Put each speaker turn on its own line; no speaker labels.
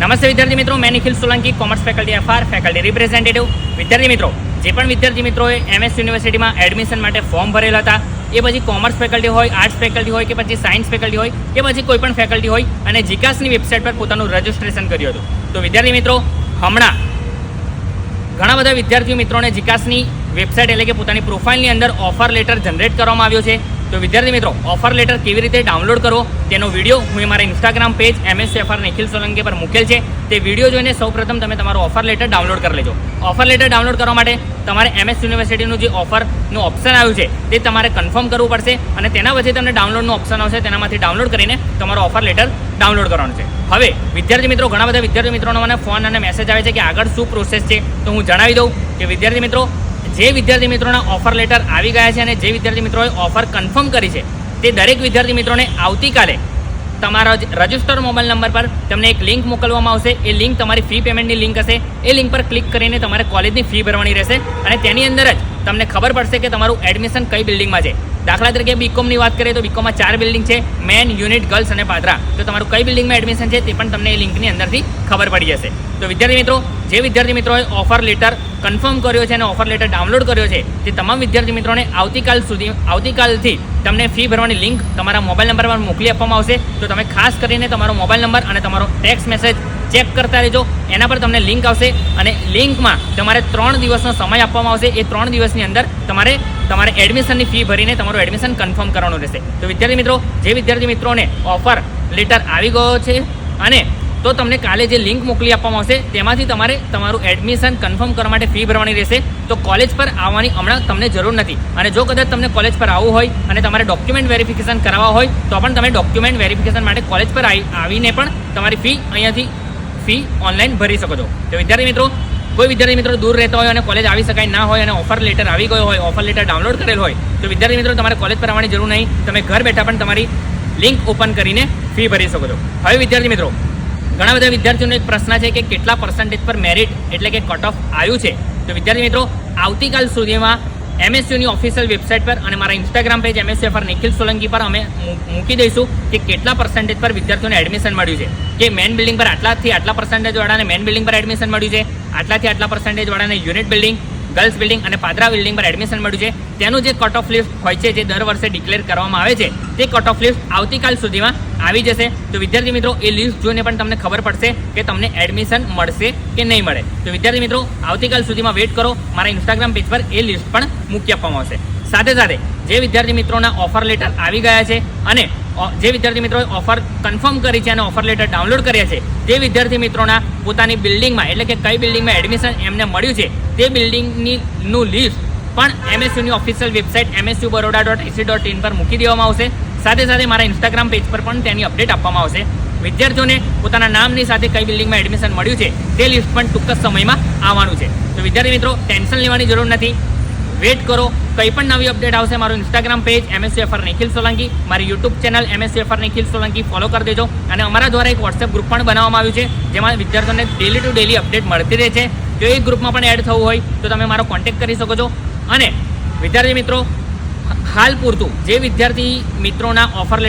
નમસ્તે વિદ્યાર્થી મિત્રો, મેં Nikhil Solanki, commerce faculty FR faculty representative. વિદ્યાર્થી મિત્રો, જે પણ વિદ્યાર્થી મિત્રોએ MS યુનિવર્સિટીમાં એડમિશન માટે ફોર્મ ભરેલા હતા, એ પછી કોમર્સ ફેકલ્ટી હોય, આર્ટ્સ ફેકલ્ટી હોય કે પછી સાયન્સ ફેકલ્ટી હોય કે પછી કોઈ પણ ફેકલ્ટી હોય અને જીકાસની વેબસાઇટ પર પોતાનું રજિસ્ટ્રેશન કર્યું હતું, તો વિદ્યાર્થી મિત્રો હમણાં ઘણા બધા વિદ્યાર્થી મિત્રોને જીકાસની વેબસાઇટ એટલે કે પોતાની પ્રોફાઇલની અંદર ઓફર લેટર જનરેટ કરવામાં આવ્યો છે. તો વિદ્યાર્થી મિત્રો, ઓફર લેટર કેવી રીતે ડાઉનલોડ કરવો તેનો વિડીયો હું મારા Instagram page MS/FR Nikhil Solanki પર મૂકેલ છે. તે વિડીયો જોઈને સૌપ્રથમ તમે તમારો ઓફર લેટર ડાઉનલોડ કરી લેજો. ઓફર લેટર ડાઉનલોડ કરવા માટે તમારે MS યુનિવર્સિટીનું જે ઓફરનું ઓપ્શન આવ્યું છે તે તમારે કન્ફર્મ કરવું પડશે અને તેના પછી તમને ડાઉનલોડનું ઓપ્શન આવશે, તેનામાંથી ડાઉનલોડ કરીને તમારો ઓફર લેટર ડાઉનલોડ કરવાનું છે. હવે વિદ્યાર્થી મિત્રો, ઘણા બધા વિદ્યાર્થી મિત્રોનો મને ફોન અને મેસેજ આવે છે કે આગળ શું પ્રોસેસ છે, તો હું જણાવી દઉં કે વિદ્યાર્થી મિત્રો, જે વિદ્યાર્થી મિત્રોના ઓફર લેટર આવી ગયા છે અને જે વિદ્યાર્થી મિત્રોએ ઓફર કન્ફર્મ કરી છે તે દરેક વિદ્યાર્થી મિત્રોને આવતીકાલે તમારા રજિસ્ટર મોબાઈલ નંબર પર તમને એક લિંક મોકલવામાં આવશે. એ લિંક તમારી ફી પેમેન્ટની લિંક હશે. એ લિંક પર ક્લિક કરીને તમારે કોલેજની ફી ભરવાની રહેશે અને તેની અંદર જ તમને ખબર પડશે કે તમારું એડમિશન કઈ બિલ્ડિંગમાં છે. દાખલા તરીકે બીકોમની વાત કરીએ તો બીકોમમાં 4 બિલ્ડિંગ છે, મેન, યુનિટ, ગર્લ્સ અને પાદરા. તો તમારું કઈ બિલ્ડિંગમાં એડમિશન છે તે પણ તમને એ લિંકની અંદરથી ખબર પડી જશે. તો વિદ્યાર્થી મિત્રો, જે વિદ્યાર્થી મિત્રોએ ઓફર લેટર કન્ફર્મ કર્યો છે અને ઓફર લેટર ડાઉનલોડ કર્યો છે તે તમામ વિદ્યાર્થી મિત્રોને આવતીકાલથી તમને ફી ભરવાની લિંક તમારા મોબાઈલ નંબર પર મોકલી આપવામાં આવશે. તો તમે ખાસ કરીને તમારો મોબાઈલ નંબર અને તમારો ટેક્સ્ટ મેસેજ ચેક કરતા રહેજો. એના પર તમને લિંક આવશે અને લિંકમાં તમારે 3 દિવસનો સમય આપવામાં આવશે. એ 3 દિવસની અંદર તમારે એડમિશનની ફી ભરીને તમારું એડમિશન કન્ફર્મ કરવાનું રહેશે. તો વિદ્યાર્થી મિત્રો, જે વિદ્યાર્થી મિત્રોને ઓફર લેટર આવી ગયો છે અને તો તમને કાલે જે લિંક મોકલી આપવામાં આવશે તેમાંથી તમારે તમારું એડમિશન કન્ફર્મ કરવા માટે ફી ભરવાની રહેશે. તો કોલેજ પર આવવાની હમણાં તમને જરૂર નથી અને જો કદાચ તમને કોલેજ પર આવવું હોય અને તમારે ડોક્યુમેન્ટ વેરિફિકેશન કરાવવા હોય તો પણ તમે ડોક્યુમેન્ટ વેરિફિકેશન માટે કોલેજ પર આવીને પણ તમારી ફી અહીંયાથી ફી ઓનલાઈન ભરી શકો છો. તો વિદ્યાર્થી મિત્રો, કોઈ વિદ્યાર્થી મિત્રો દૂર રહેતા હોય અને કોલેજ આવી શકાય ના હોય અને ઓફર લેટર આવી ગયો હોય, ઓફર લેટર ડાઉનલોડ કરેલ હોય, તો વિદ્યાર્થી મિત્રો તમારે કોલેજ પર આવવાની જરૂર નહીં. તમે ઘર બેઠા પણ તમારી લિંક ઓપન કરીને ફી ભરી શકો છો. હવે વિદ્યાર્થી મિત્રો, ઘણા બધા વિદ્યાર્થીઓનો એક પ્રશ્ન છે કે કેટલા પર્સન્ટેજ પર મેરિટ એટલે કે કટ ઓફ આવ્યું છે. તો વિદ્યાર્થી મિત્રો, આવતીકાલ સુધીમાં MSUની ઓફિશિયલ વેબસાઇટ પર અને મારા Instagram page MS/FR Nikhil Solanki પર અમે મૂકી દઈશું કે કેટલા પર્સન્ટેજ પર વિદ્યાર્થીઓને એડમિશન મળ્યું છે. કે મેન બિલ્ડિંગ પર આટલાથી આટલા પર્સન્ટેજવાળાને મેન બિલ્ડિંગ પર એડમિશન મળ્યું છે, આટલાથી આટલા પર્સન્ટેજવાળાને યુનિટ બિલ્ડિંગ, ગર્લ્સ બિલ્ડિંગ અને પાદરા બિલ્ડિંગ પર એડમિશન મળ્યું છે. તેનું જે કટ ઓફ લિસ્ટ હોય છે, જે દર વર્ષે ડિક્લેર કરવામાં આવે છે, તે કટ ઓફ લિસ્ટ આવતીકાલ સુધીમાં આવી જશે. તો વિદ્યાર્થી મિત્રો, એ લિસ્ટ જોઈને પણ તમને ખબર પડશે કે તમને એડમિશન મળશે કે નહીં મળે. તો વિદ્યાર્થી મિત્રો, આવતીકાલ સુધીમાં વેઇટ કરો. મારા ઇન્સ્ટાગ્રામ પેજ પર એ લિસ્ટ પણ મૂકી આપવામાં આવશે. સાથે સાથે જે વિદ્યાર્થી મિત્રોના ઓફર લેટર આવી ગયા છે અને જે વિદ્યાર્થી મિત્રોએ ઓફર કન્ફર્મ કરી છે અને ઓફર લેટર ડાઉનલોડ કર્યા છે તે વિદ્યાર્થી મિત્રોના પોતાની બિલ્ડિંગમાં એટલે કે કઈ બિલ્ડિંગમાં એડમિશન એમને મળ્યું છે તે બિલ્ડિંગનું લિસ્ટ પણ MSUની ઓફિશિયલ વેબસાઇટ msubaroda.ac.in પર મૂકી દેવામાં આવશે. સાથે સાથે મારા ઇન્સ્ટાગ્રામ પેજ પર પણ તેની અપડેટ આપવામાં આવશે. વિદ્યાર્થીઓને પોતાના નામની સાથે કઈ બિલ્ડિંગમાં એડમિશન મળ્યું છે તે લિસ્ટ પણ ટૂંક જ સમયમાં આવવાનું છે. તો વિદ્યાર્થી મિત્રો, ટેન્શન લેવાની જરૂર નથી. વેટ કરો, કંઈ પણ નવી અપડેટ આવશે મારું Instagram page MS/FR Nikhil Solanki, મારી YouTube channel MS/FR Nikhil Solanki follow કરી દેજો. અને અમારા દ્વારા એક વોટ્સએપ ગ્રુપ પણ બનાવવામાં આવ્યું છે જેમાં વિદ્યાર્થીઓને ડેલી ટુ ડેલી અપડેટ મળતી રહે છે. જો એ ગ્રુપમાં પણ એડ થવું હોય તો તમે મારો કોન્ટેક્ટ કરી શકો છો. અને વિદ્યાર્થી મિત્રો, હાલ પૂરતું જે વિદ્યાર્થી મિત્રોના ઓફર